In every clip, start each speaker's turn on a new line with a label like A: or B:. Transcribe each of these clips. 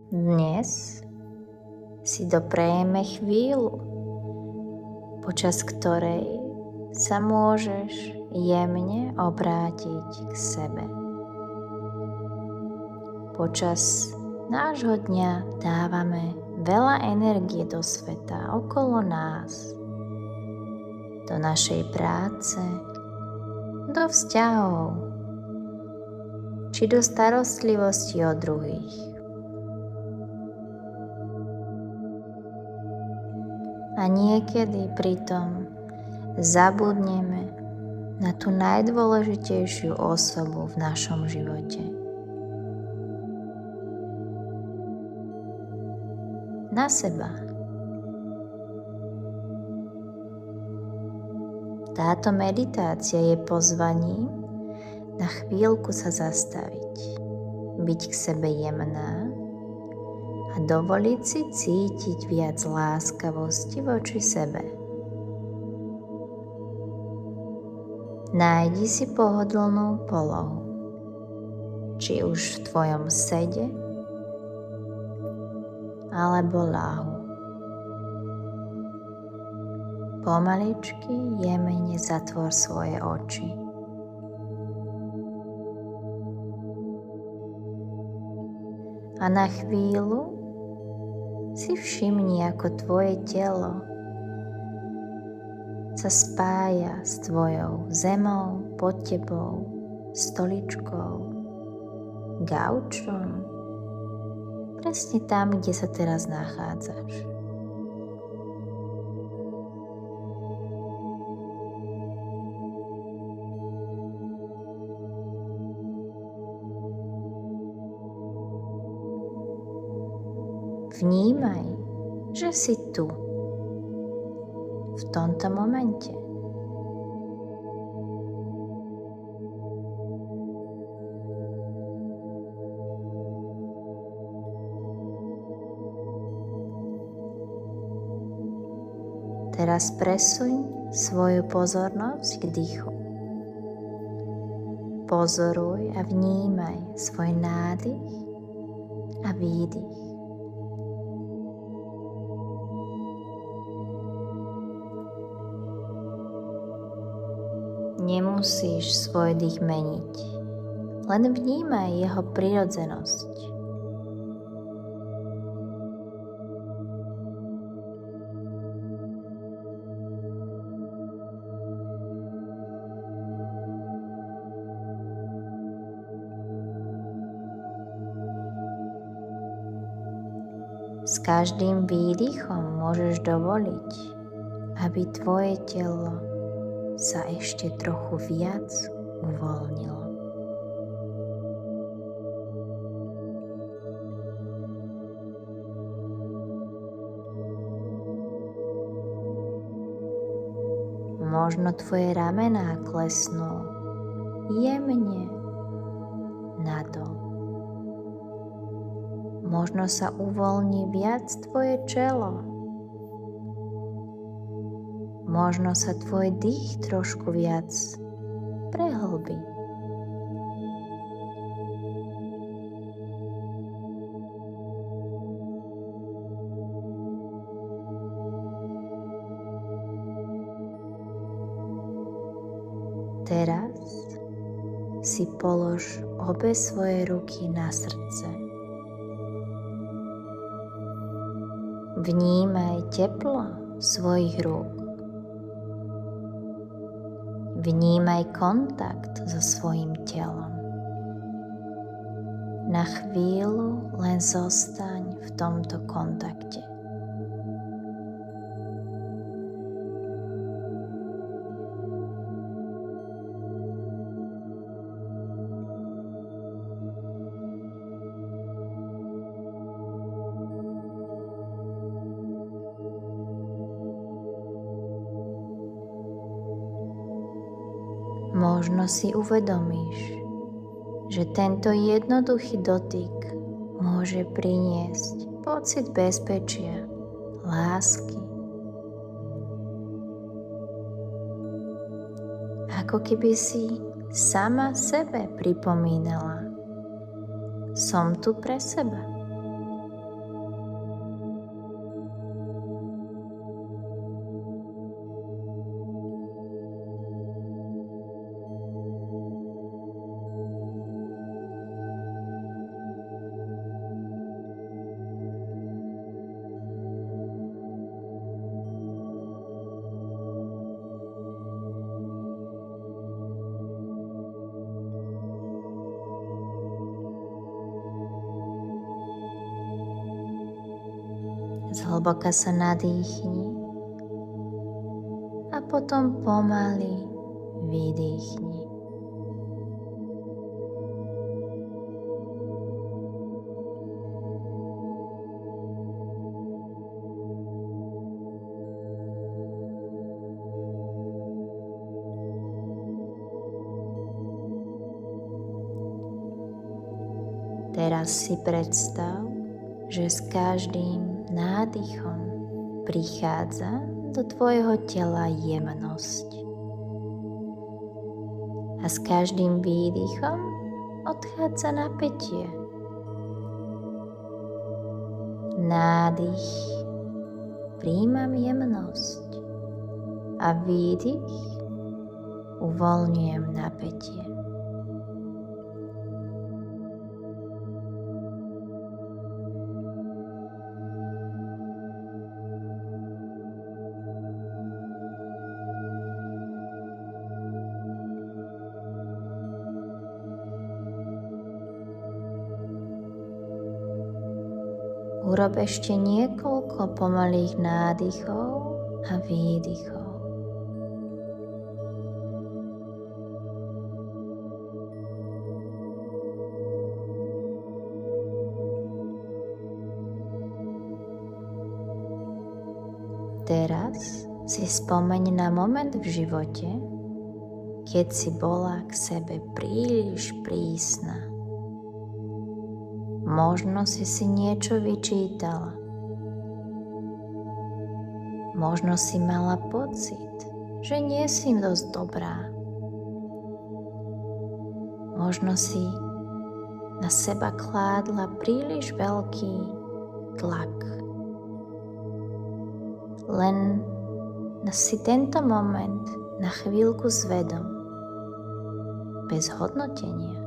A: Dnes si doprejeme chvíľu, počas ktorej sa môžeš jemne obrátiť k sebe. Počas nášho dňa dávame veľa energie do sveta okolo nás, do našej práce, do vzťahov, či do starostlivosti o druhých. A niekedy pritom zabudneme na tú najdôležitejšiu osobu v našom živote. Na seba. Táto meditácia je pozvaním na chvíľku sa zastaviť, byť k sebe jemná a dovoliť si cítiť viac láskavosti voči sebe. Nájdi si pohodlnú polohu, či už v tvojom sede alebo ľahu. Pomaličky jemne zatvor svoje oči. A na chvíľu si všimni, ako tvoje telo sa spája s tvojou zemou, pod tebou, stoličkou, gaučom, presne tam, kde sa teraz nachádzaš. Vnímaj, že si tu, v tomto momente. Teraz presuň svoju pozornosť k dýchu. Pozoruj a vnímaj svoj nádych a výdych. Nemusíš svoj dých meniť, len vnímaj jeho prirodzenosť. S každým výdychom môžeš dovoliť, aby tvoje telo sa ešte trochu viac uvoľnilo. Možno tvoje ramená klesnú jemne nadol. Možno sa uvoľní viac tvoje čelo. Možno sa tvoj dých trošku viac prehlbí. Teraz si polož obe svoje ruky na srdce. Vnímaj teplo svojich rúk. Vnímaj kontakt so svojím telom. Na chvíľu len zostaň v tomto kontakte. Možno si uvedomíš, že tento jednoduchý dotyk môže priniesť pocit bezpečia, lásky. Ako keby si sama sebe pripomínala: som tu pre seba. Zhlboka sa nadýchni a potom pomaly vydýchni. Teraz si predstav, že s každým nádychom prichádza do tvojho tela jemnosť. A s každým výdychom odchádza napätie. Nádych, príjmam jemnosť a výdych, uvoľňujem napätie. Urob ešte niekoľko pomalých nádychov a výdychov. Teraz si spomeň na moment v živote, keď si bola k sebe príliš prísna. Možno si niečo vyčítala. Možno si mala pocit, že nie si dosť dobrá. Možno si na seba kládla príliš veľký tlak. Len si tento moment na chvíľku zvedom, bez hodnotenia.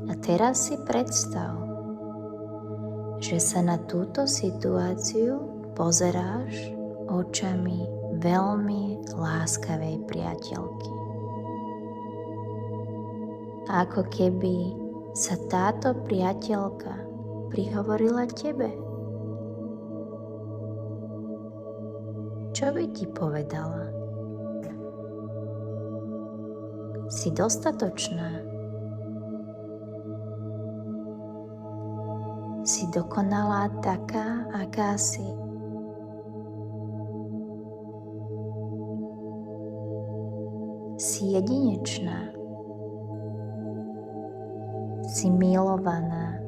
A: A teraz si predstav, že sa na túto situáciu pozeráš očami veľmi láskavej priateľky. Ako keby sa táto priateľka prihovorila tebe. Čo by ti povedala? Si dostatočná. Si dokonalá taká, aká si. Si jedinečná. Si milovaná.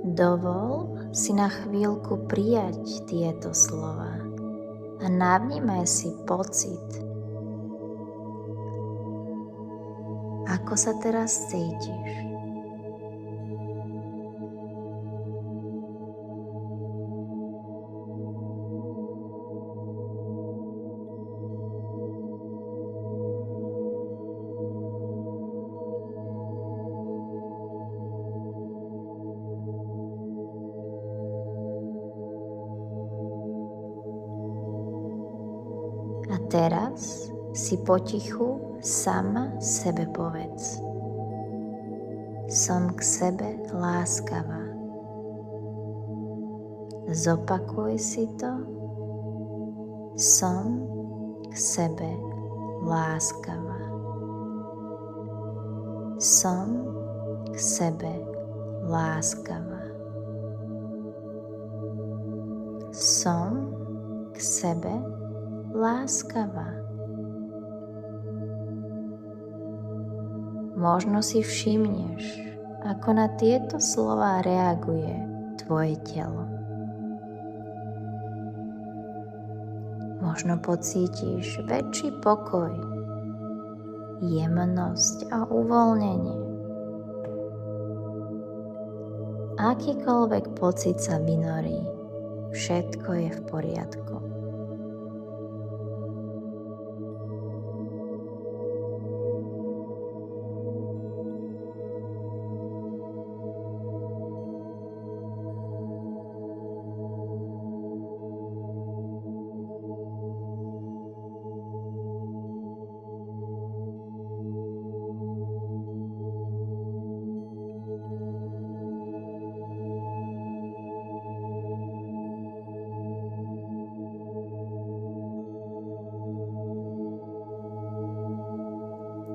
A: Dovol si na chvíľku prijať tieto slova a navnímaj si pocit, ako sa teraz cítiš. A teraz si potichu sama sebe povedz. Som k sebe láskavá. Zopakuj si to. Som k sebe láskavá. Som k sebe láskavá. Som k sebe láskavá. Možno si všimneš, ako na tieto slová reaguje tvoje telo. Možno pocítiš väčší pokoj, jemnosť a uvoľnenie. Akýkoľvek pocit sa vynorí, všetko je v poriadku.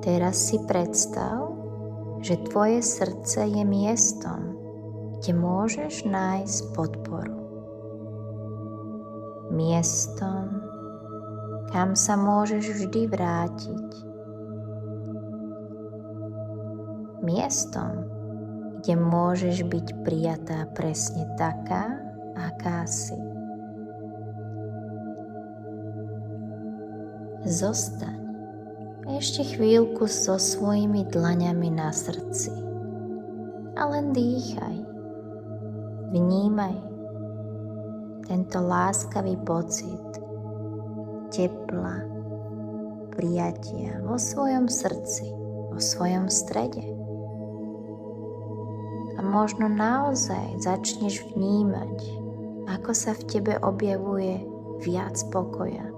A: Teraz si predstav, že tvoje srdce je miestom, kde môžeš nájsť podporu. Miestom, kam sa môžeš vždy vrátiť. Miestom, kde môžeš byť prijatá presne taká, aká si. Zostaň ešte chvíľku so svojimi dlaňami na srdci a len dýchaj. Vnímaj tento láskavý pocit tepla, prijatia vo svojom srdci, vo svojom strede. A možno naozaj začneš vnímať, ako sa v tebe objavuje viac pokoja,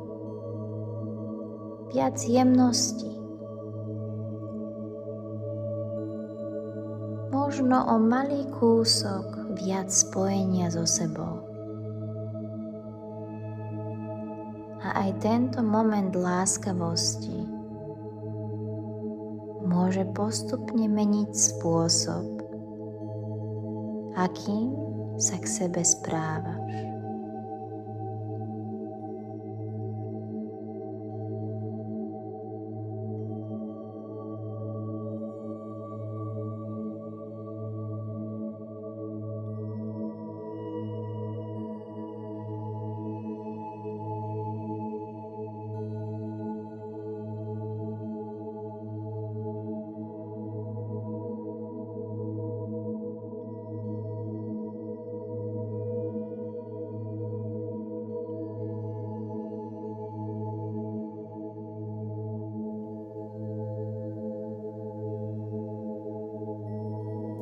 A: viac jemnosti. Možno o malý kúsok viac spojenia so sebou. A aj tento moment láskavosti môže postupne meniť spôsob, akým sa k sebe správaš.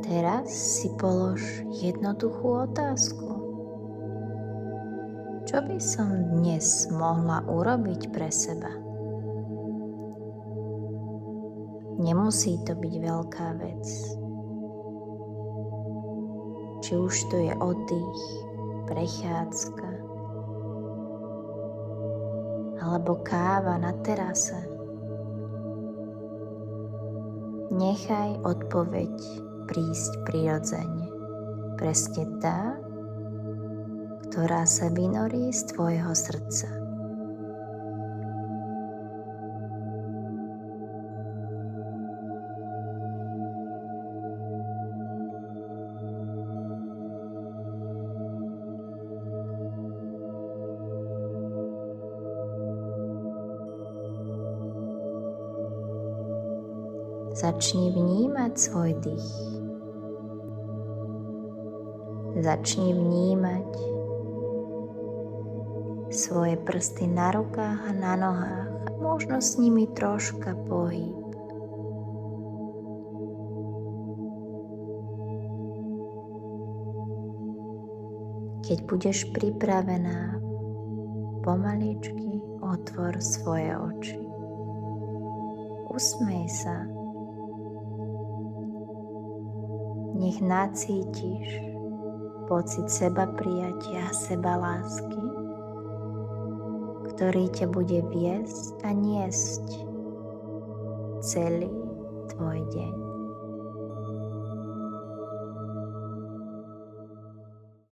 A: Teraz si polož jednoduchú otázku. Čo by som dnes mohla urobiť pre seba? Nemusí to byť veľká vec. Či už to je oddych, prechádzka, alebo káva na terase. Nechaj odpoveď prísť prirodzene. Presne tá, ktorá sa vynorí z tvojho srdca. Začni vnímať svoj dých. Začni vnímať svoje prsty na rukách a na nohách a možno s nimi troška pohyb. Keď budeš pripravená, pomaličky otvor svoje oči. Usmej sa. Nech nacítiš pocit seba prijatia a seba lásky, ktorý ťa bude viesť a niesť celý tvoj deň.